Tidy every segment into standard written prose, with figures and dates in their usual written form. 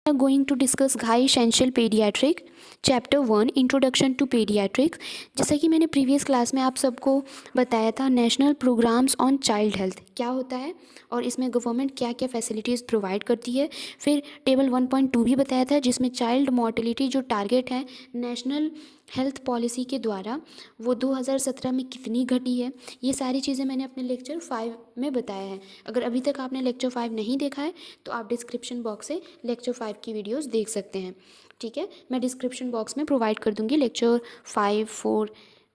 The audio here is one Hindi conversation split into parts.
are going to discuss Ghai Essential Pediatric chapter 1 introduction to pediatrics. जैसा कि मैंने प्रीवियस क्लास में आप सबको बताया था, national programs on child health क्या होता है और इसमें गवर्नमेंट क्या क्या फैसिलिटीज़ प्रोवाइड करती है। फिर टेबल 1.2 भी बताया था जिसमें चाइल्ड मोर्टेलिटी जो टारगेट है नेशनल हेल्थ पॉलिसी के द्वारा वो 2017 में कितनी घटी है। ये सारी चीज़ें मैंने अपने लेक्चर 5 में बताया है। अगर अभी तक आपने लेक्चर 5 नहीं देखा है तो आप डिस्क्रिप्शन बॉक्स से लेक्चर 5 की वीडियोस देख सकते हैं। ठीक है, मैं डिस्क्रिप्शन बॉक्स में प्रोवाइड कर दूंगी लेक्चर 5, 4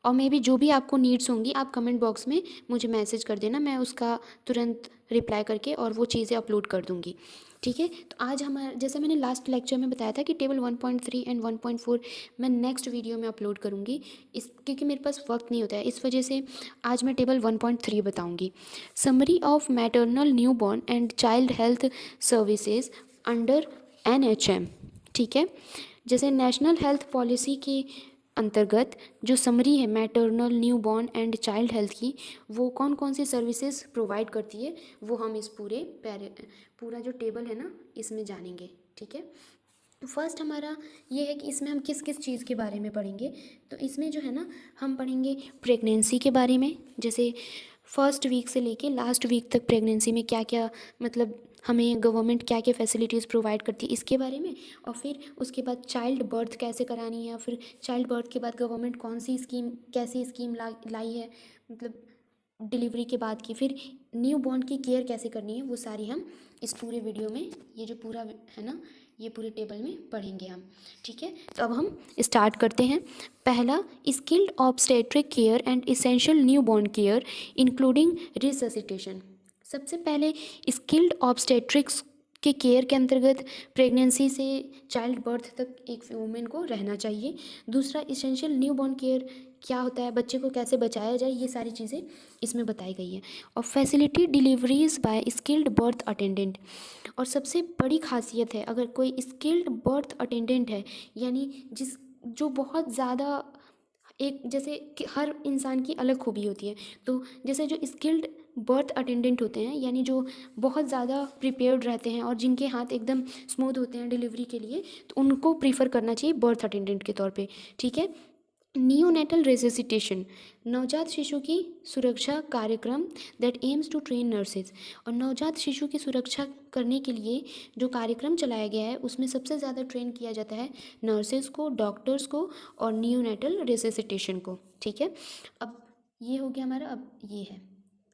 और मे भी जो भी आपको नीड्स होंगी आप कमेंट बॉक्स में मुझे मैसेज कर देना, मैं उसका तुरंत रिप्लाई करके और वो चीज़ें अपलोड कर दूंगी। ठीक है, तो आज हमारा जैसे मैंने लास्ट लेक्चर में बताया था कि टेबल 1.3 एंड 1.4 मैं नेक्स्ट वीडियो में अपलोड करूँगी, इस क्योंकि मेरे पास वक्त नहीं होता है, इस वजह से आज मैं टेबल 1.3 बताऊँगी। Summary of maternal new born and child health services under NHM। ठीक है, जैसे नेशनल हेल्थ पॉलिसी के अंतर्गत जो समरी है maternal new born and child health की, वो कौन कौन सी सर्विसेज प्रोवाइड करती है वो हम इस पूरा जो टेबल है ना इसमें जानेंगे। ठीक है, तो फर्स्ट हमारा ये है कि इसमें हम किस किस चीज़ के बारे में पढ़ेंगे। तो इसमें जो है ना हम पढ़ेंगे प्रेगनेंसी के बारे में, जैसे फर्स्ट वीक से लेके लास्ट वीक तक प्रेगनेंसी में क्या क्या मतलब हमें गवर्नमेंट क्या क्या फैसिलिटीज़ प्रोवाइड करती है इसके बारे में। और फिर उसके बाद चाइल्ड बर्थ कैसे करानी है, फिर चाइल्ड बर्थ के बाद गवर्नमेंट कौन सी स्कीम कैसी स्कीम लाई है मतलब डिलीवरी के बाद की, फिर न्यू बॉर्न की केयर कैसे करनी है, वो सारी हम इस पूरे वीडियो में ये जो पूरा है ना ये पूरे टेबल में पढ़ेंगे हम। ठीक है, तो अब हम स्टार्ट करते हैं। पहला, skilled obstetric care and essential new born care including resuscitation. सबसे पहले स्किल्ड ऑब्स्टेट्रिक्स के केयर के अंतर्गत प्रेगनेंसी से चाइल्ड बर्थ तक एक वुमेन को रहना चाहिए। दूसरा, इसेंशियल न्यू बॉर्न केयर क्या होता है, बच्चे को कैसे बचाया जाए, ये सारी चीज़ें इसमें बताई गई हैं। और facility deliveries by skilled birth attendant. और सबसे बड़ी खासियत है, अगर कोई स्किल्ड बर्थ अटेंडेंट है यानी जो बहुत ज़्यादा एक जैसे कि हर इंसान की अलग खूबी होती है, तो जैसे जो स्किल्ड बर्थ अटेंडेंट होते हैं यानी जो बहुत ज़्यादा प्रिपेयर्ड रहते हैं और जिनके हाथ एकदम स्मूथ होते हैं डिलीवरी के लिए, तो उनको प्रीफर करना चाहिए बर्थ अटेंडेंट के तौर पे। ठीक है, नियोनेटल रेसिसिटेशन, नवजात शिशु की सुरक्षा कार्यक्रम that aims to train nurses. और नवजात शिशु की सुरक्षा करने के लिए जो कार्यक्रम चलाया गया है उसमें सबसे ज़्यादा ट्रेन किया जाता है नर्सेज को, डॉक्टर्स को और नियोनेटल रेसिसिटेशन को। ठीक है, अब ये हो गया हमारा। अब ये है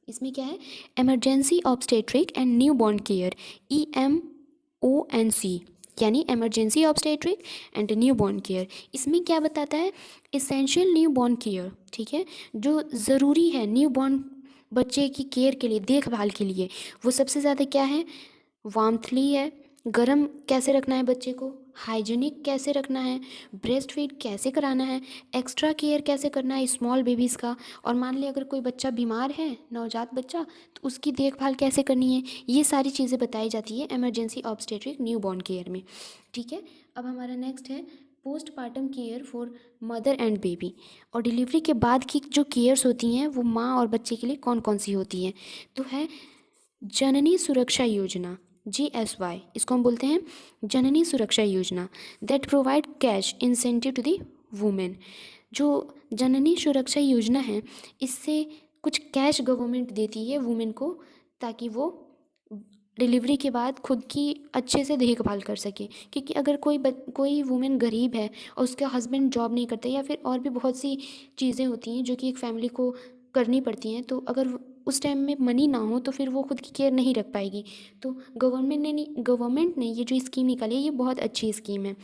इसमें क्या है, emergency obstetric and new born care, EMONC यानी emergency obstetric and new born care. इसमें क्या बताता है, इसेंशियल न्यू बॉर्न केयर। ठीक है, जो ज़रूरी है न्यू बॉर्न बच्चे की केयर के लिए, देखभाल के लिए, वो सबसे ज़्यादा क्या है, वार्मथली है, गर्म कैसे रखना है बच्चे को, हाइजीनिक कैसे रखना है, ब्रेस्ट फीड कैसे कराना है, एक्स्ट्रा केयर कैसे करना है स्मॉल बेबीज़ का। और मान लिया अगर कोई बच्चा बीमार है, नवजात बच्चा, तो उसकी देखभाल कैसे करनी है, ये सारी चीज़ें बताई जाती है emergency obstetric new born care में। ठीक है, अब हमारा नेक्स्ट है postpartum care for mother and baby. और डिलीवरी के बाद की जो केयर्स होती हैं वो माँ और बच्चे के लिए कौन कौन सी होती हैं, तो है जननी सुरक्षा योजना, GSY, इसको हम बोलते हैं Janani Suraksha Yojana, that provide cash incentive to the women. जो जननी सुरक्षा योजना है इससे कुछ कैश गवर्नमेंट देती है वुमेन को ताकि वो डिलीवरी के बाद खुद की अच्छे से देखभाल कर सके। क्योंकि अगर कोई वुमेन गरीब है और उसका हस्बैंड जॉब नहीं करता या फिर और भी बहुत सी चीज़ें होती हैं जो कि एक फैमिली को करनी पड़ती हैं, तो अगर उस टाइम में मनी ना हो तो फिर वो खुद की केयर नहीं रख पाएगी। तो गवर्नमेंट ने ये जो स्कीम निकाली है ये बहुत अच्छी स्कीम है।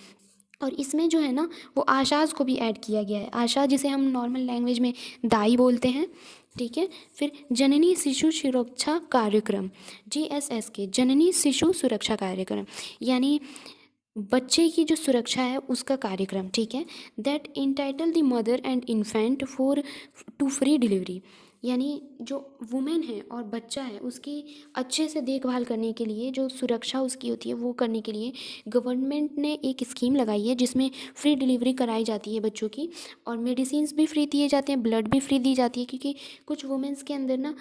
और इसमें जो है ना वो आशाज़ को भी ऐड किया गया है, आशा जिसे हम नॉर्मल लैंग्वेज में दाई बोलते हैं। ठीक है, फिर जननी शिशु सुरक्षा कार्यक्रम, JSSK, जननी शिशु सुरक्षा कार्यक्रम यानी बच्चे की जो सुरक्षा है उसका कार्यक्रम। ठीक है, that entitle the mother and infant for to free delivery यानी जो वुमेन है और बच्चा है उसकी अच्छे से देखभाल करने के लिए, जो सुरक्षा उसकी होती है वो करने के लिए गवर्नमेंट ने एक स्कीम लगाई है जिसमें फ्री डिलीवरी कराई जाती है बच्चों की। और मेडिसिन्स भी फ्री दिए जाते हैं, ब्लड भी फ्री दी जाती है, क्योंकि कुछ वुमेन्स के अंदर ना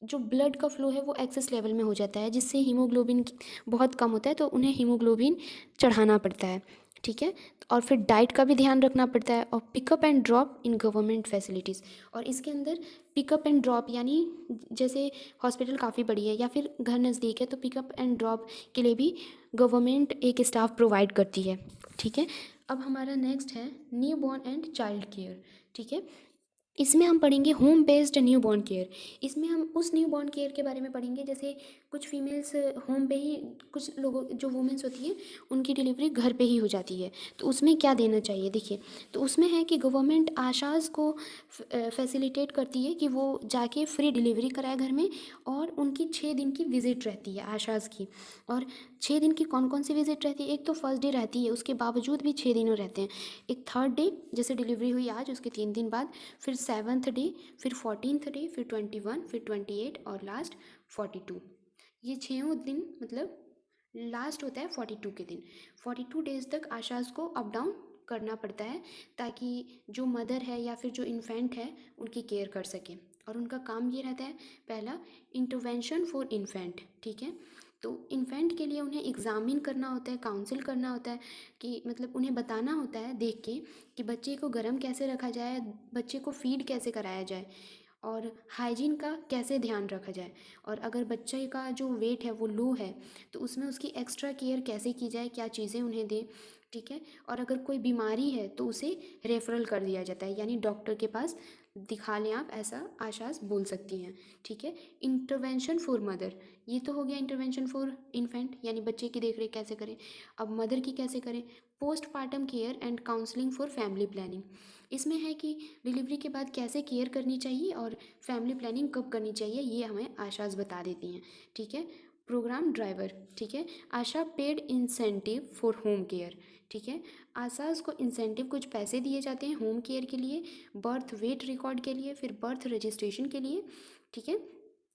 जो ब्लड का फ्लो है वो एक्सेस लेवल में हो जाता है, जिससे हीमोग्लोबिन बहुत कम होता है, तो उन्हें हीमोग्लोबिन चढ़ाना पड़ता है, ठीक है। और फिर डाइट का भी ध्यान रखना पड़ता है, और pickup and drop in government facilities. और इसके अंदर पिकअप एंड ड्रॉप यानी जैसे हॉस्पिटल काफ़ी बड़ी है या फिर घर नज़दीक है, तो पिकअप एंड ड्रॉप के लिए भी गवर्नमेंट एक स्टाफ प्रोवाइड करती है, ठीक है। अब हमारा नेक्स्ट है new born and child care, ठीक है। इसमें हम पढ़ेंगे home based new born care. इसमें हम उस न्यू बॉर्न केयर के बारे में पढ़ेंगे, जैसे कुछ फीमेल्स होम पे ही, कुछ लोगों जो वुमेंस होती हैं उनकी डिलीवरी घर पे ही हो जाती है, तो उसमें क्या देना चाहिए देखिए। तो उसमें है कि गवर्नमेंट आशाज़ को फैसिलिटेट करती है कि वो जाके फ्री डिलीवरी कराए घर में, और उनकी 6 दिन की विज़िट रहती है आशाज़ की। और 6 दिन की कौन कौन सी विज़िट रहती है, एक तो फर्स्ट डे रहती है, उसके बावजूद भी 6 दिन रहते हैं। एक थर्ड डे, जैसे डिलीवरी हुई आज उसके 3 दिन बाद, फिर 7th डे, फिर 14th डे, फिर 21, फिर 28 और लास्ट 42। ये 6 दिन मतलब लास्ट होता है 42 के दिन। 42 डेज तक आशाज़ को अप डाउन करना पड़ता है, ताकि जो मदर है या फिर जो इन्फेंट है उनकी केयर कर सकें। और उनका काम ये रहता है, पहला इंटरवेंशन फॉर इन्फेंट, ठीक है। तो इन्फेंट के लिए उन्हें एग्ज़ामिन करना होता है, काउंसिल करना होता है, कि मतलब उन्हें बताना होता है देख के कि बच्चे को गर्म कैसे रखा जाए, बच्चे को फीड कैसे कराया जाए, और हाइजीन का कैसे ध्यान रखा जाए। और अगर बच्चे का जो वेट है वो लो है, तो उसमें उसकी एक्स्ट्रा केयर कैसे की जाए, क्या चीज़ें उन्हें दें, ठीक है। और अगर कोई बीमारी है तो उसे रेफरल कर दिया जाता है, यानी डॉक्टर के पास दिखा लें आप, ऐसा आशाज़ बोल सकती हैं, ठीक है। इंटरवेंशन फॉर मदर, ये तो हो गया इंटरवेंशन फॉर इन्फेंट, यानी बच्चे की देखरेख कैसे करें। अब मदर की कैसे करें, postpartum care and counselling for family planning. इसमें है कि डिलीवरी के बाद कैसे केयर करनी चाहिए और फैमिली प्लानिंग कब करनी चाहिए, ये हमें आशाज़ बता देती हैं, ठीक है। प्रोग्राम ड्राइवर, ठीक है। ASHA paid incentive for home care, ठीक है। आशाज़ को इंसेंटिव कुछ पैसे दिए जाते हैं होम केयर के लिए, बर्थ वेट रिकॉर्ड के लिए, फिर बर्थ रजिस्ट्रेशन के लिए, ठीक है।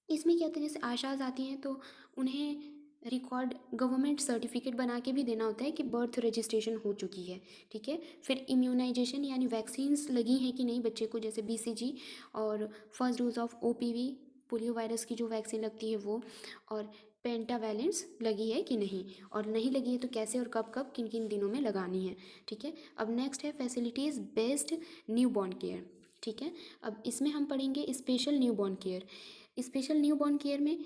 इसमें क्या होता है, जैसे आशाज़ आती हैं तो उन्हें रिकॉर्ड गवर्नमेंट सर्टिफिकेट बना के भी देना होता है कि बर्थ रजिस्ट्रेशन हो चुकी है, ठीक है। फिर इम्यूनाइजेशन यानी वैक्सीन्स लगी हैं कि नहीं बच्चे को, जैसे BCG और first dose of OPV, polio virus की जो वैक्सीन लगती है वो, और पेंटावैलेंस लगी है कि नहीं, और नहीं लगी है तो कैसे और कब कब किन किन दिनों में लगानी है, ठीक है। अब नेक्स्ट है facilities based new born care, ठीक है। अब इसमें हम पढ़ेंगे special new born care. Special new born care में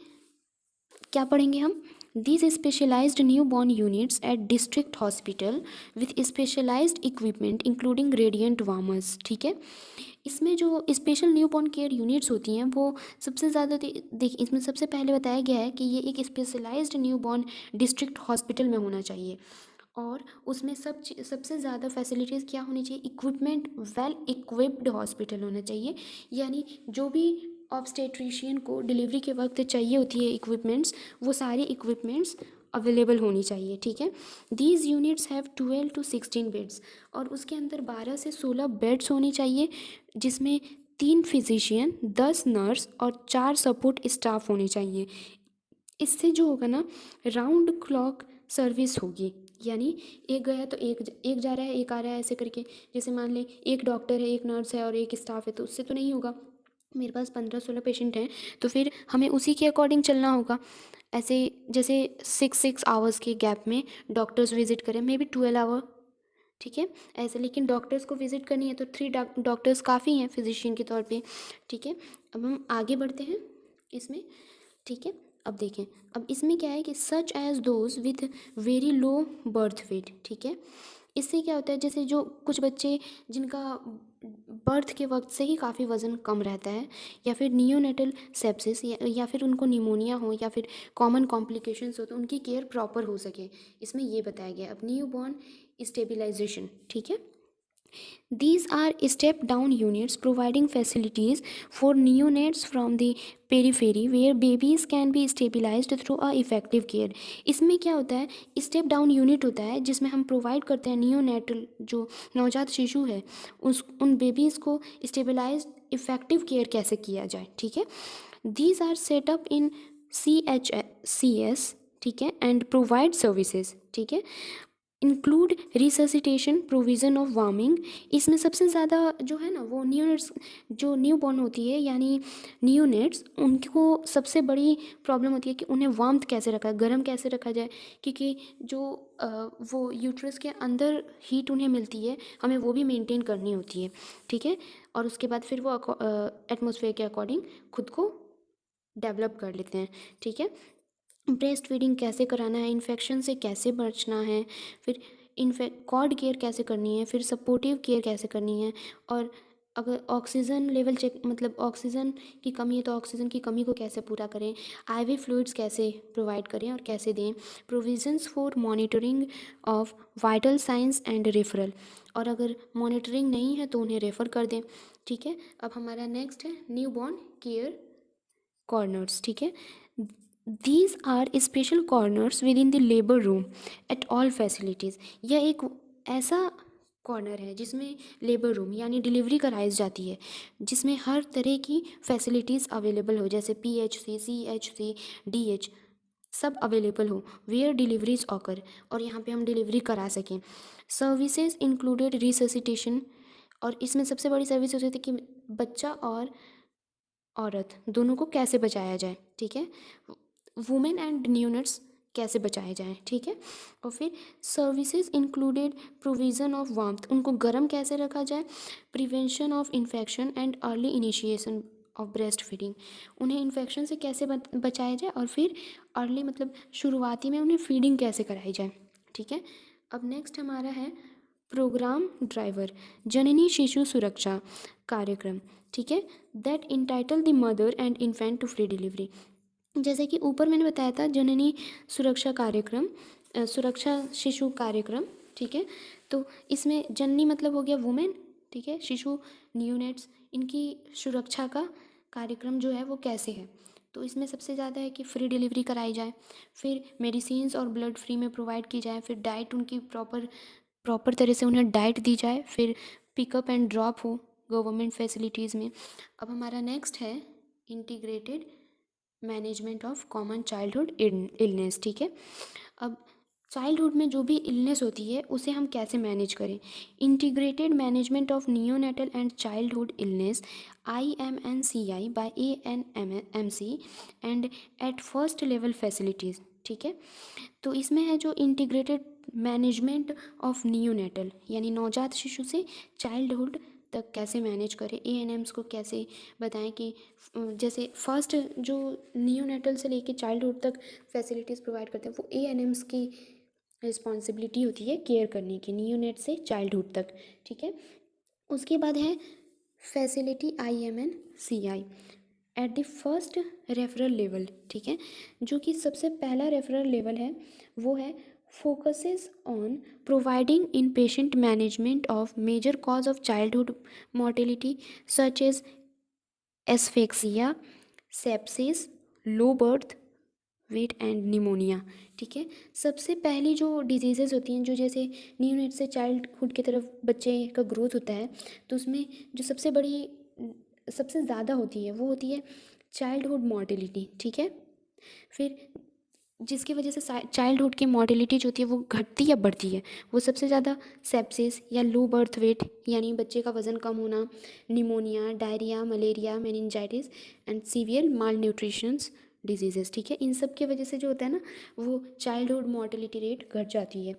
क्या पढ़ेंगे हम, these specialized new born units at district hospital with specialized equipment including radiant warmers, ठीक है। इसमें जो special new born care units होती हैं वो सबसे ज़्यादा देखिए, इसमें सबसे पहले बताया गया है कि ये एक specialized new born district hospital में होना चाहिए, और उसमें सबसे ज़्यादा फैसिलिटीज़ क्या होनी चाहिए, इक्विपमेंट वेल इक्विप्ड हॉस्पिटल होना चाहिए, यानी जो भी ऑब्स्टेट्रिशियन को डिलीवरी के वक्त चाहिए होती है इक्विपमेंट्स, वो सारी इक्विपमेंट्स अवेलेबल होनी चाहिए, ठीक है। These units have 12 to 16 beds, और उसके अंदर 12 से 16 बेड्स होनी चाहिए, जिसमें 3 फिजिशियन, 10 नर्स और 4 सपोर्ट स्टाफ होने चाहिए। इससे जो होगा ना, राउंड क्लॉक सर्विस होगी, यानी एक गया तो एक जा रहा है, एक आ रहा है, ऐसे करके। जैसे मान लें एक डॉक्टर है, एक नर्स है और एक स्टाफ है, तो उससे तो नहीं होगा। मेरे पास 15-16 पेशेंट हैं, तो फिर हमें उसी के अकॉर्डिंग चलना होगा। ऐसे जैसे 6 आवर्स के गैप में डॉक्टर्स विजिट करें, मे बी 12 आवर, ठीक है ऐसे। लेकिन डॉक्टर्स को विजिट करनी है तो 3 डॉक्टर्स काफ़ी हैं फिजिशियन के तौर पे, ठीक है। अब हम आगे बढ़ते हैं इसमें, ठीक है। अब देखें, अब इसमें क्या है कि such as those with very low birth weight, ठीक है। इससे क्या होता है, जैसे जो कुछ बच्चे जिनका बर्थ के वक्त से ही काफ़ी वज़न कम रहता है, या फिर नियोनेटल सेप्सिस, या फिर उनको निमोनिया हो, या फिर कॉमन कॉम्प्लिकेशंस हो, तो उनकी केयर प्रॉपर हो सके, इसमें ये बताया गया। अब न्यू बॉर्न स्टेबिलाइजेशन, ठीक है। These are step-down units providing facilities for neonates from the periphery where babies can be stabilized through a effective care। इसमें क्या होता है, स्टेप डाउन यूनिट होता है जिसमें हम प्रोवाइड करते हैं नियोनेटल, जो नवजात शिशु है, उन बेबीज़ को स्टेबलाइज इफ़ेक्टिव केयर कैसे किया जाए, ठीक है। These are setup in CHCS, ठीक है, एंड प्रोवाइड सर्विसेज, ठीक है। Include resuscitation, provision of warming. इसमें सबसे ज़्यादा जो है ना वो न्यूनेट्स, जो न्यू बॉर्न होती है यानी न्यूनेट्स, उनको सबसे बड़ी प्रॉब्लम होती है कि उन्हें वार्मथ कैसे रखा है, गर्म कैसे रखा जाए, क्योंकि जो वो यूट्रस के अंदर हीट उन्हें मिलती है, हमें वो भी मेंटेन करनी होती है, ठीक है। और उसके बाद फिर वो एटमॉस्फेयर के अकॉर्डिंग खुद को डेवलप कर लेते हैं, ठीक है। ब्रेस्ट फीडिंग कैसे कराना है, इन्फेक्शन से कैसे बचना है, फिर कॉर्ड केयर कैसे करनी है, फिर सपोर्टिव केयर कैसे करनी है, और अगर ऑक्सीजन लेवल चेक, मतलब ऑक्सीजन की कमी है तो ऑक्सीजन की कमी को कैसे पूरा करें, आईवी फ्लूइड्स कैसे प्रोवाइड करें और कैसे दें, provisions for monitoring of vital science and referral, और अगर मॉनिटरिंग नहीं है तो उन्हें रेफ़र कर दें, ठीक है। अब हमारा नेक्स्ट है न्यू बॉर्न केयर कॉर्नर्स, ठीक है। These are special corners within the labour room at all facilities. यह एक ऐसा कॉर्नर है जिसमें लेबर रूम यानी डिलीवरी कराई जाती है, जिसमें हर तरह की फैसिलिटीज़ अवेलेबल हो, जैसे PHC, CHC, DH सब अवेलेबल हो, वेयर डिलीवरीज ऑकर, और यहाँ पे हम डिलीवरी करा सकें। सर्विसेज इंक्लूडेड रिससिटेशन, और इसमें सबसे बड़ी सर्विस होती है कि बच्चा और औरत दोनों को कैसे बचाया जाए, ठीक है। वुमेन एंड न्यूनेट्स कैसे बचाए जाएं, ठीक है। और फिर services included provision of warmth, उनको गर्म कैसे रखा जाए, prevention of infection and early initiation of breast feeding, उन्हें इन्फेक्शन से कैसे बचाया जाए, और फिर अर्ली मतलब शुरुआती में उन्हें फीडिंग कैसे कराई जाए, ठीक है। अब नेक्स्ट हमारा है प्रोग्राम ड्राइवर, जननी शिशु सुरक्षा कार्यक्रम, ठीक है, that entitle the mother and infant to free delivery. जैसे कि ऊपर मैंने बताया था जननी सुरक्षा कार्यक्रम, सुरक्षा शिशु कार्यक्रम, ठीक है। तो इसमें जननी मतलब हो गया वुमेन, ठीक है, शिशु न्यूनेट्स, इनकी सुरक्षा का कार्यक्रम जो है वो कैसे है, तो इसमें सबसे ज़्यादा है कि फ्री डिलीवरी कराई जाए, फिर मेडिसिन्स और ब्लड फ्री में प्रोवाइड की जाए, फिर डाइट उनकी प्रॉपर तरह से उन्हें डाइट दी जाए, फिर पिकअप एंड ड्रॉप हो गवर्नमेंट फैसिलिटीज़ में। अब हमारा नेक्स्ट है integrated management of common childhood illness, ठीक है। अब चाइल्डहुड में जो भी इलनेस होती है उसे हम कैसे मैनेज करें, integrated management of neonatal and childhood illness IMNCI by ANMC and at first level facilities, ठीक है। तो इसमें है जो इंटीग्रेटेड मैनेजमेंट ऑफ नियोनेटल यानी नवजात शिशु से चाइल्डहुड तक कैसे मैनेज करें, ANMs को कैसे बताएं कि जैसे फर्स्ट जो नियोनेटल से लेके चाइल्डहुड तक फैसिलिटीज़ प्रोवाइड करते हैं वो ANMs की रिस्पॉन्सिबिलिटी होती है केयर करने की, नियोनेट से चाइल्डहुड तक, ठीक है। उसके बाद है facility IMNCI at the first referral level, ठीक है, जो कि सबसे पहला रेफरल लेवल है वो है focuses on providing inpatient management of major cause of childhood mortality such as asphyxia, sepsis, low birth weight and pneumonia, ठीक है। सबसे पहली जो डिजीज़ेज़ होती हैं जो जैसे न्यूनेट से चाइल्डहुड की तरफ बच्चे का ग्रोथ होता है, तो उसमें जो सबसे ज़्यादा होती है वो होती है चाइल्डहुड मॉर्टेलिटी, ठीक है। फिर जिसकी वजह से चाइल्डहुड की मॉर्टेलिटी जो होती है वो घटती या बढ़ती है, वो सबसे ज़्यादा सेप्सिस या लो बर्थ वेट यानी बच्चे का वज़न कम होना, pneumonia, diarrhoea, malaria, meningitis and severe mall nutritions diseases, ठीक है। इन सब की वजह से जो होता है ना वो चाइल्डहुड मॉर्टेलिटी रेट घट जाती है।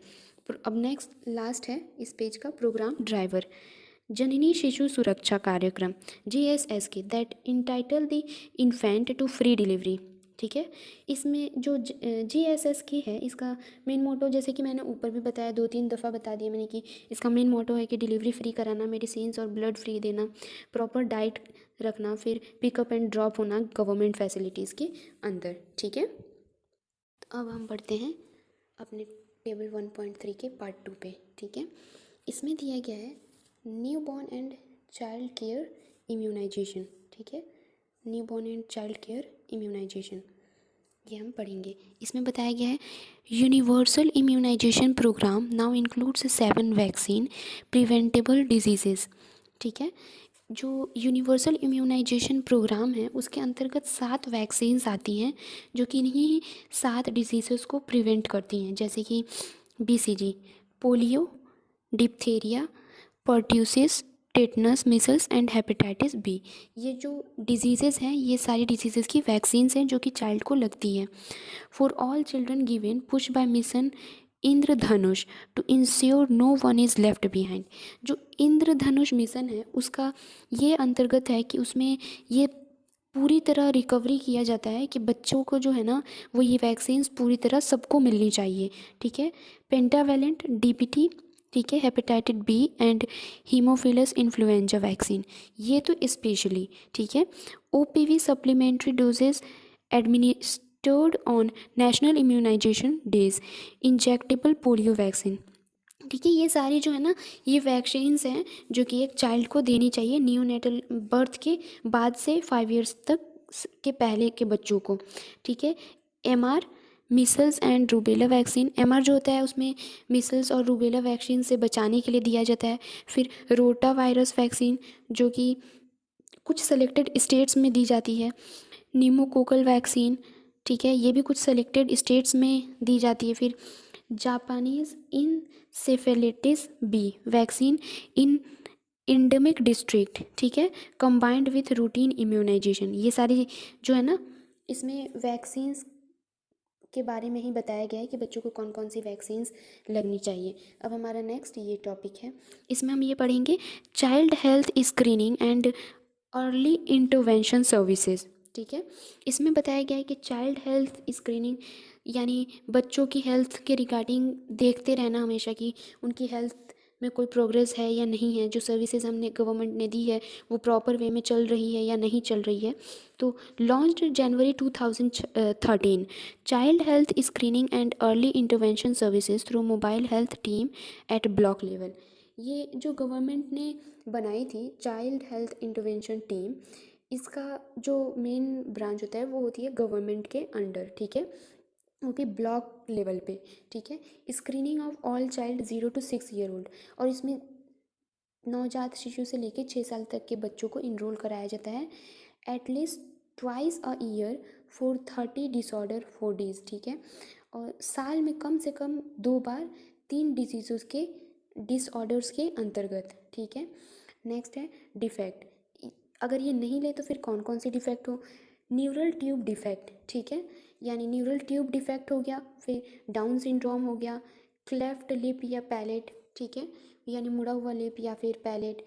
अब नेक्स्ट लास्ट है इस पेज का प्रोग्राम ड्राइवर, जननी शिशु सुरक्षा कार्यक्रम JSS के that entitle the infant to free delivery, ठीक है। इसमें जो JSS की है इसका मेन मोटो जैसे कि मैंने ऊपर भी बताया, 2-3 दफ़ा बता दिया मैंने कि इसका मेन मोटो है कि डिलीवरी फ्री कराना, मेडिसिन्स और ब्लड फ्री देना, प्रॉपर डाइट रखना, फिर पिकअप एंड ड्रॉप होना गवर्नमेंट फैसिलिटीज़ के अंदर, ठीक है। अब हम बढ़ते हैं अपने टेबल 1.3 के पार्ट 2 पे, ठीक है। इसमें दिया गया है new born and child care immunization, ठीक है, new born and child care immunization, ये हम पढ़ेंगे। इसमें बताया गया है universal immunization program now includes 7 vaccine preventable diseases, ठीक है। जो यूनिवर्सल इम्यूनाइजेशन प्रोग्राम है उसके अंतर्गत 7 वैक्सीन्स आती हैं जो कि इन्हीं 7 डिजीज़ेस को प्रिवेंट करती हैं, जैसे कि BCG polio, diphtheria, pertussis, tetanus, measles and hepatitis B. ये जो डिजीज़ेज़ हैं ये सारी डिजीज़ेज़ की वैक्सीन्स हैं जो कि चाइल्ड को लगती है। For all children given push by mission Indradhanush to ensure no one is left behind. जो इंद्रधनुष मिशन है उसका ये अंतर्गत है कि उसमें ये पूरी तरह रिकवरी किया जाता है कि बच्चों को जो है ना वो ये वैक्सीन्स पूरी तरह सबको मिलनी चाहिए। ठीक है, पेंटावेलेंट डीपीटी, ठीक है, hepatitis B and haemophilus influenza vaccine, ये तो स्पेशली। ठीक है, OPV supplementary doses administered on national immunization days, injectable polio vaccine. ठीक है, ये सारी जो है ना ये वैक्सीन्स हैं जो कि एक चाइल्ड को देनी चाहिए नियोनेटल बर्थ के बाद से 5 इयर्स तक के पहले के बच्चों को। ठीक है, MR micelles and rubella vaccine, MR जो होता है उसमें मिसल्स और रूबेला वैक्सीन से बचाने के लिए दिया जाता है। फिर रोटा वायरस वैक्सीन जो कि कुछ सेलेक्टेड स्टेट्स में दी जाती है। न्यूमोकोकल वैक्सीन, ठीक है, ये भी कुछ सेलेक्टेड स्टेट्स में दी जाती है। फिर जापानीज इंसेफेलिटिस बी वैक्सीन इन इंडेमिक डिस्ट्रिक्ट, ठीक है, कंबाइंड विथ रूटीन इम्यूनाइजेशन। ये सारी जो है ना इसमें वैक्सीन्स के बारे में ही बताया गया है कि बच्चों को कौन कौन सी वैक्सीन्स लगनी चाहिए। अब हमारा नेक्स्ट ये टॉपिक है, इसमें हम ये पढ़ेंगे child health screening and early intervention services. ठीक है, इसमें बताया गया है कि चाइल्ड हेल्थ स्क्रीनिंग यानी बच्चों की हेल्थ के रिगार्डिंग देखते रहना हमेशा कि उनकी हेल्थ में कोई प्रोग्रेस है या नहीं है, जो सर्विसेज हमने गवर्नमेंट ने दी है वो प्रॉपर वे में चल रही है या नहीं चल रही है। तो launched January 2013 child health screening and early intervention services through mobile health team at block level. ये जो गवर्नमेंट ने बनाई थी चाइल्ड हेल्थ इंटरवेंशन टीम, इसका जो मेन ब्रांच होता है वो होती है गवर्नमेंट के अंडर। ठीक है, ओके, ब्लॉक लेवल पे। ठीक है, screening of all child 0 to 6 year old, और इसमें नवजात शिशु से लेकर 6 साल तक के बच्चों को इनरोल कराया जाता है at least twice a year for 30 disorder 4 days। ठीक है, और साल में कम से कम 2 बार 3 डिजीज़ के डिसऑर्डर्स के अंतर्गत। ठीक है, नेक्स्ट है डिफेक्ट, अगर ये नहीं ले तो फिर कौन कौन से डिफेक्ट हो। न्यूरल ट्यूब डिफेक्ट, ठीक है, यानी न्यूरल ट्यूब डिफेक्ट हो गया, फिर डाउन सिंड्रोम हो गया, क्लेफ्ट लिप या पैलेट, ठीक है, यानी मुड़ा हुआ लिप या फिर पैलेट,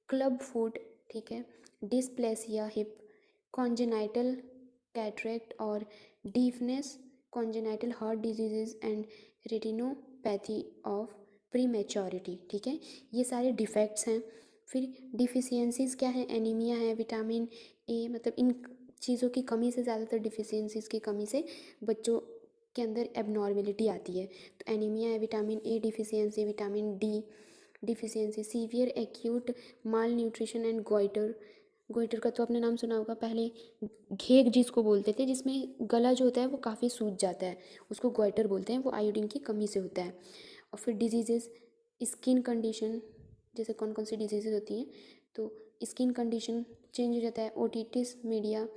क्लब फुट, ठीक है, डिस्प्लेसिया हिप, कॉन्जेनाइटल कैटरेक्ट और deafness, congenital heart diseases and retinopathy of prematurity. ठीक है, ये सारे डिफेक्ट्स हैं। फिर डिफिशियंसीज़ क्या है, एनीमिया है, विटामिन ए, मतलब इन चीज़ों की कमी से, ज़्यादातर डिफिशियंसीज़ की कमी से बच्चों के अंदर एबनॉर्मेलिटी आती है। तो एनीमिया है, vitamin A deficiency, vitamin D deficiency, severe acute mall nutrition and goitre. Goitre का तो आपने नाम सुना होगा, पहले घेग जिसको बोलते थे, जिसमें गला जो होता है वो काफ़ी सूज जाता है, उसको गोइटर बोलते हैं, वो आयोडीन की कमी से होता है। और फिर डिजीजेस, स्किन कंडीशन, जैसे कौन कौन सी डिजीज़ेज होती हैं, तो स्किन कंडीशन चेंज हो जाता है, otitis media,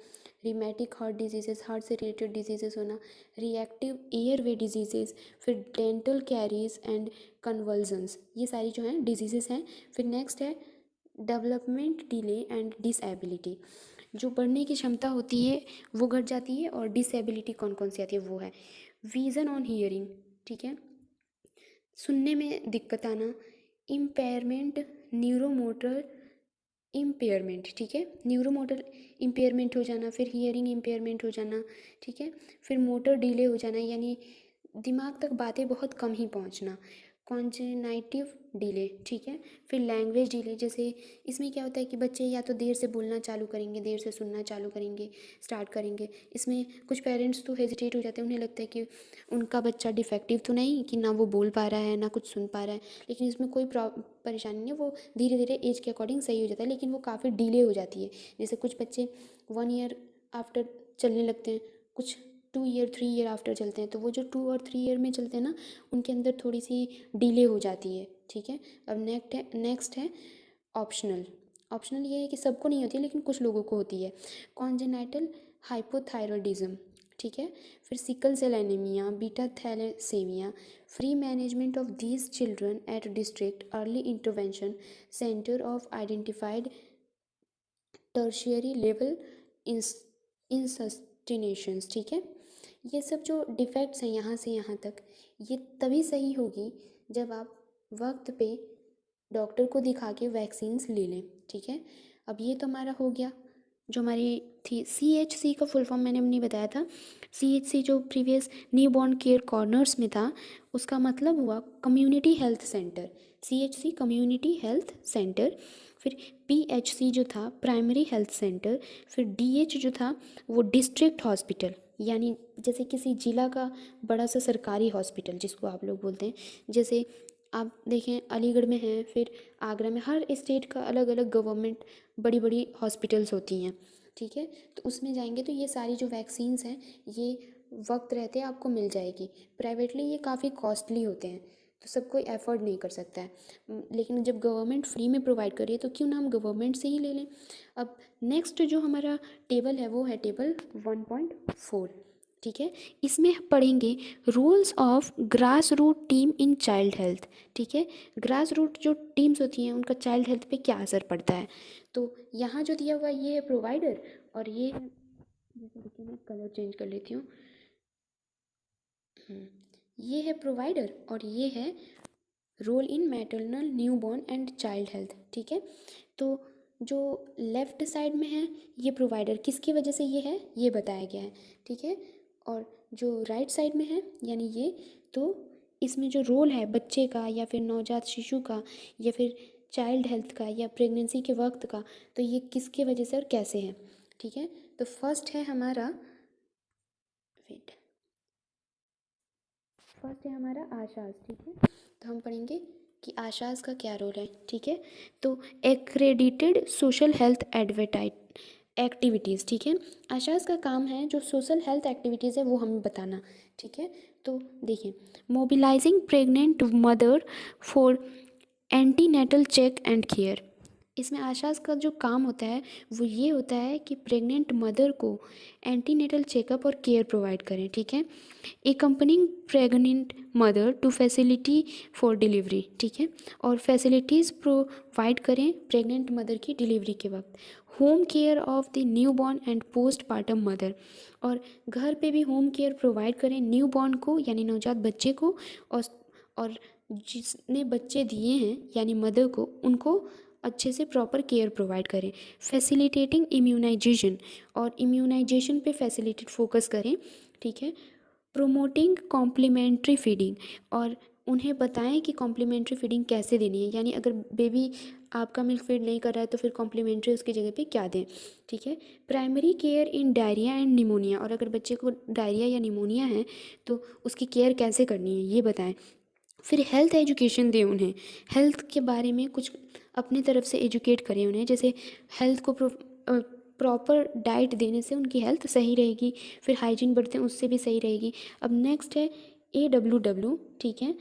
rheumatic heart diseases, heart से रिलेटेड डिजीजेस होना, रिएक्टिव एयरवे डिजीजेस, फिर डेंटल कैरीज एंड कन्वल्जन्स, ये सारी जो हैं डिजीजेस हैं। फिर नेक्स्ट है डेवलपमेंट डिले एंड डिसेबिलिटी, जो बढ़ने की क्षमता होती है वो घट जाती है, और डिसेबिलिटी कौन कौन सी आती है वो है विज़न ऑन हियरिंग, ठीक है, सुनने में दिक्कत आना, इम्पेयरमेंट, न्यूरोमोटर इम्पेयरमेंट, ठीक है, न्यूरोमोटर इम्पेयरमेंट हो जाना, फिर हियरिंग इम्पेयरमेंट हो जाना, ठीक है, फिर मोटर डिले हो जाना, यानी दिमाग तक बातें बहुत कम ही पहुंचना, कॉन्जेनाइटिव डिले, ठीक है, फिर लैंग्वेज डिले, जैसे इसमें क्या होता है कि बच्चे या तो देर से बोलना चालू करेंगे, देर से सुनना चालू करेंगे, स्टार्ट करेंगे। इसमें कुछ पेरेंट्स तो हेजिटेट हो जाते हैं, उन्हें लगता है कि उनका बच्चा डिफेक्टिव तो नहीं, कि ना वो बोल पा रहा है ना कुछ सुन पा रहा है, लेकिन इसमें कोई परेशानी नहीं है, वो धीरे धीरे एज के अकॉर्डिंग सही हो जाता है, लेकिन वो काफ़ी डिले हो जाती है। जैसे कुछ बच्चे 1 ईयर आफ्टर चलने लगते हैं, कुछ 2 ईयर 3 ईयर आफ्टर चलते हैं, तो वो जो 2 और 3 ईयर में चलते हैं ना, उनके अंदर थोड़ी सी डिले हो जाती है। ठीक है, अब नेक्स्ट है ऑप्शनल। ये है कि सबको नहीं होती है लेकिन कुछ लोगों को होती है, कॉन्जेनाइटल हाइपोथायरॉयडिज्म, ठीक है। फिर sickle cell anaemia, beta thalassaemia, free management of these children at district early intervention centre of identified tertiary level institutions, ठीक है। ये सब जो डिफेक्ट्स हैं यहाँ से यहाँ तक, ये तभी सही होगी जब आप वक्त पे डॉक्टर को दिखा के वैक्सीन्स ले लें, ठीक है। अब ये तो हमारा हो गया। जो हमारी थी CHC का फुल फॉर्म मैंने नहीं बताया था। CHC जो previous new born care corners में था, उसका मतलब हुआ community health centre. CHC community health centre. फिर PHC जो था प्राइमरी हेल्थ सेंटर। फिर DH जो था वो डिस्ट्रिक्ट हॉस्पिटल, यानी जैसे किसी ज़िला का बड़ा सा सरकारी हॉस्पिटल जिसको आप लोग बोलते हैं। जैसे आप देखें अलीगढ़ में है, फिर आगरा में, हर स्टेट का अलग अलग गवर्नमेंट बड़ी बड़ी हॉस्पिटल्स होती हैं, ठीक है। तो उसमें जाएंगे तो ये सारी जो वैक्सीन्स हैं ये वक्त रहते आपको मिल जाएगी। प्राइवेटली ये काफ़ी कॉस्टली होते हैं, तो सब कोई एफर्ड नहीं कर सकता है, लेकिन जब गवर्नमेंट फ्री में प्रोवाइड कर रही है तो क्यों ना हम गवर्नमेंट से ही ले लें। अब नेक्स्ट जो हमारा टेबल है वो है टेबल 1.4, ठीक है। इसमें पढ़ेंगे roles of grass root team in child health, ठीक है। ग्रास रूट जो टीम्स होती हैं उनका चाइल्ड हेल्थ पे क्या असर पड़ता है। तो यहाँ जो दिया हुआ ये है प्रोवाइडर, और ये है, जैसे देखिए मैं कलर चेंज कर लेती हूँ, ये है प्रोवाइडर और ये है role in maternal newborn and child health, ठीक है। तो जो लेफ़्ट साइड में है ये प्रोवाइडर किसकी वजह से ये है ये बताया गया है, ठीक है। और जो राइट साइड में है यानी ये, तो इसमें जो रोल है बच्चे का या फिर नवजात शिशु का या फिर चाइल्ड हेल्थ का या प्रेगनेंसी के वक्त का, तो ये किसके वजह से और कैसे है, ठीक है। तो फर्स्ट है हमारा आशाज़, ठीक है। तो हम पढ़ेंगे कि आशाज़ का क्या रोल है, ठीक है। तो एक्रेडिटेड सोशल हेल्थ एक्टिविटीज़, ठीक है। आशाज़ का काम है जो सोशल हेल्थ एक्टिविटीज़ है वो हमें बताना, ठीक है। तो देखिए, mobilizing pregnant mother for antenatal check and care. इसमें आशाज़ का जो काम होता है वो ये होता है कि प्रेग्नेंट मदर को एंटीनेटल चेकअप और केयर प्रोवाइड करें, ठीक है। Accompanying pregnant mother to facility for delivery, ठीक है। और फैसिलिटीज़ प्रोवाइड करें प्रेग्नेंट मदर की डिलीवरी के वक्त। Home care of the new born and postpartum mother, और घर पे भी होम केयर प्रोवाइड करें न्यू बॉर्न को यानी नवजात बच्चे को, और जिसने बच्चे दिए हैं यानी मदर को, उनको अच्छे से प्रॉपर केयर प्रोवाइड करें। फैसिलिटेटिंग इम्यूनाइजेशन, और इम्यूनाइजेशन पे फैसिलिटेट फोकस करें, ठीक है। प्रोमोटिंग कॉम्प्लीमेंट्री फीडिंग, और उन्हें बताएं कि कॉम्प्लीमेंट्री फीडिंग कैसे देनी है, यानी अगर बेबी आपका मिल्क फीड नहीं कर रहा है तो फिर कॉम्प्लीमेंट्री उसकी जगह पे क्या दें, ठीक है। Primary care in diarrhoea and pneumonia, और अगर बच्चे को डायरिया या निमोनिया है तो उसकी केयर कैसे करनी है ये बताएं। फिर हेल्थ एजुकेशन दें उन्हें, हेल्थ के बारे में कुछ अपनी तरफ से एजुकेट करें उन्हें, जैसे हेल्थ को प्रॉपर डाइट देने से उनकी हेल्थ सही रहेगी, फिर हाइजीन बढ़ते हैं उससे भी सही रहेगी। अब नेक्स्ट है AWW, ठीक है,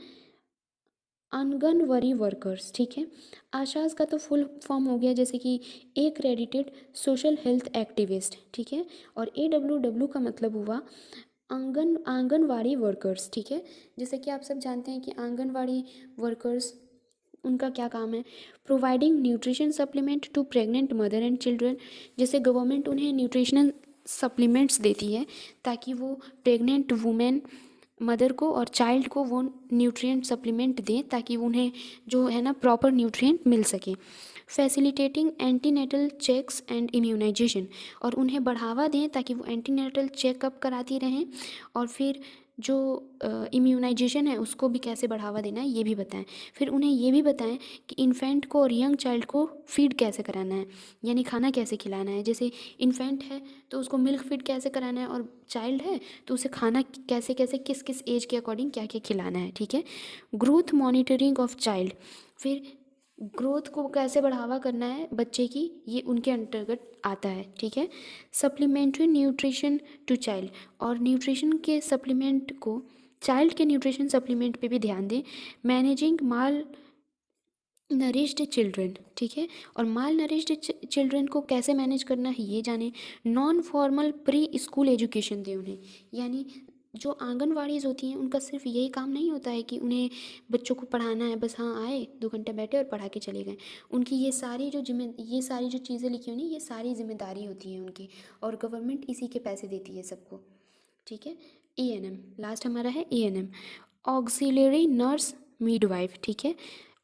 आंगनवाड़ी वर्कर्स, ठीक है। आशाज़ का तो फुल फॉर्म हो गया जैसे कि एक्रेडिटेड सोशल हेल्थ एक्टिविस्ट, ठीक है। और AWW का मतलब हुआ आंगनवाड़ी वर्कर्स, ठीक है। जैसे कि आप सब जानते हैं कि आंगनवाड़ी वर्कर्स उनका क्या काम है, providing nutrition supplement to pregnant mother and children. जैसे गवर्नमेंट उन्हें न्यूट्रिशनल सप्लीमेंट्स देती है ताकि वो प्रेग्नेंट वुमेन मदर को और चाइल्ड को वो न्यूट्रिएंट सप्लीमेंट दें ताकि उन्हें जो है ना प्रॉपर न्यूट्रिएंट मिल सके। Facilitating antenatal checks and immunization, और उन्हें बढ़ावा दें ताकि वो एंटीनेटल चेकअप कराती रहें, और फिर जो इम्यूनाइजेशन है उसको भी कैसे बढ़ावा देना है ये भी बताएं। फिर उन्हें ये भी बताएं कि इन्फेंट को और यंग चाइल्ड को फीड कैसे कराना है, यानी खाना कैसे खिलाना है। जैसे इन्फेंट है तो उसको मिल्क फीड कैसे कराना है, और चाइल्ड है तो उसे खाना कैसे कैसे किस किस एज के अकॉर्डिंग क्या क्या खिलाना है, ठीक है। ग्रोथ मॉनिटरिंग ऑफ चाइल्ड, फिर ग्रोथ को कैसे बढ़ावा करना है बच्चे की, ये उनके अंतर्गत आता है, ठीक है। सप्लीमेंट्री न्यूट्रिशन टू चाइल्ड, और न्यूट्रिशन के सप्लीमेंट को चाइल्ड के न्यूट्रिशन सप्लीमेंट पे भी ध्यान दें। मैनेजिंग नरिश्ड चिल्ड्रन, ठीक है। और माल नरिश्ड चिल्ड्रन को कैसे मैनेज करना है ये जाने। Non formal pre school education दें उन्हें, यानी जो आंगनवाड़ीज़ होती हैं उनका सिर्फ यही काम नहीं होता है कि उन्हें बच्चों को पढ़ाना है, बस हाँ आए 2 घंटे बैठे और पढ़ा के चले गए। उनकी ये सारी जो चीज़ें लिखी हुई हैं ये सारी जिम्मेदारी होती है उनकी, और गवर्नमेंट इसी के पैसे देती है सबको, ठीक है। ANM लास्ट हमारा है, ANM ऑक्सिलरी नर्स मिडवाइफ, ठीक है।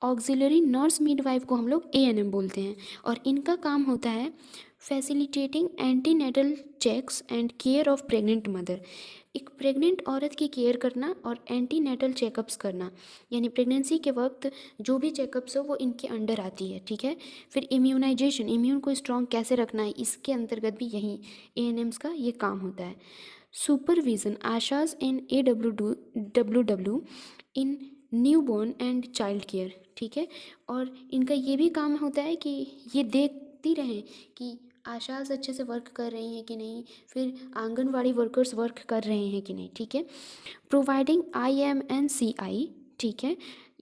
ऑक्सिलरी नर्स मिडवाइफ को हम लोग ANM बोलते हैं, और इनका काम होता है facilitating antenatal checks and care of pregnant mother. एक प्रेग्नेंट औरत की केयर करना और एंटीनेटल चेकअप्स करना, यानी प्रेगनेंसी के वक्त जो भी चेकअप्स हो वो इनके अंडर आती है, ठीक है। फिर इम्यूनाइजेशन, इम्यून को स्ट्रॉन्ग कैसे रखना है, इसके अंतर्गत भी यही ANMs का ये काम होता है। Supervision Asha's in AWW in newborn and child care, ठीक है। और इनका ये भी काम होता है कि ये देखती रहें कि आशाज अच्छे से वर्क कर रही हैं कि नहीं, फिर आंगनवाड़ी वर्कर्स वर्क कर रहे हैं कि नहीं, ठीक है। प्रोवाइडिंग IMNCI, ठीक है,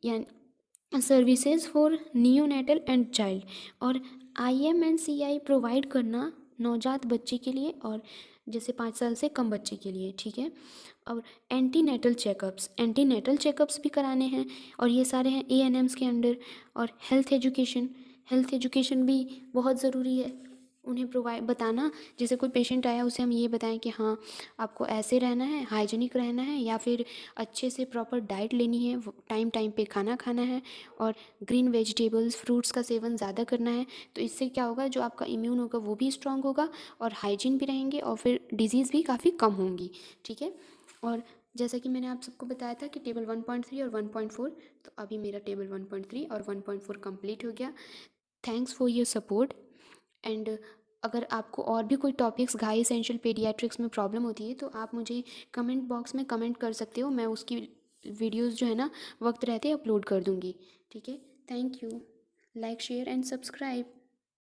यानी services for neonatal and child. और IMNCI प्रोवाइड करना नवजात बच्चे के लिए और जैसे 5 साल से कम बच्चे के लिए, ठीक है। और एंटीनेटल चेकअप्स भी कराने हैं, और ये सारे हैं ANMs के अंडर। और हेल्थ एजुकेशन भी बहुत ज़रूरी है उन्हें बताना। जैसे कोई पेशेंट आया उसे हम ये बताएं कि हाँ आपको ऐसे रहना है, हाइजीनिक रहना है, या फिर अच्छे से प्रॉपर डाइट लेनी है, टाइम टाइम पे खाना खाना है, और ग्रीन वेजिटेबल्स फ्रूट्स का सेवन ज़्यादा करना है। तो इससे क्या होगा, जो आपका इम्यून होगा वो भी स्ट्रांग होगा, और हाइजीन भी रहेंगे, और फिर डिजीज़ भी काफ़ी कम होंगी, ठीक है। और जैसा कि मैंने आप सबको बताया था कि टेबल 1.3 और 1.4, तो अभी मेरा टेबल 1.3 और 1.4 कंप्लीट हो गया। Thanks for your support. And अगर आपको और भी कोई टॉपिक्स घाई एसेंशियल पेडियाट्रिक्स में प्रॉब्लम होती है तो आप मुझे कमेंट बॉक्स में कमेंट कर सकते हो, मैं उसकी वीडियोस जो है ना वक्त रहते अपलोड कर दूँगी, ठीक है। Thank you. Like share and subscribe.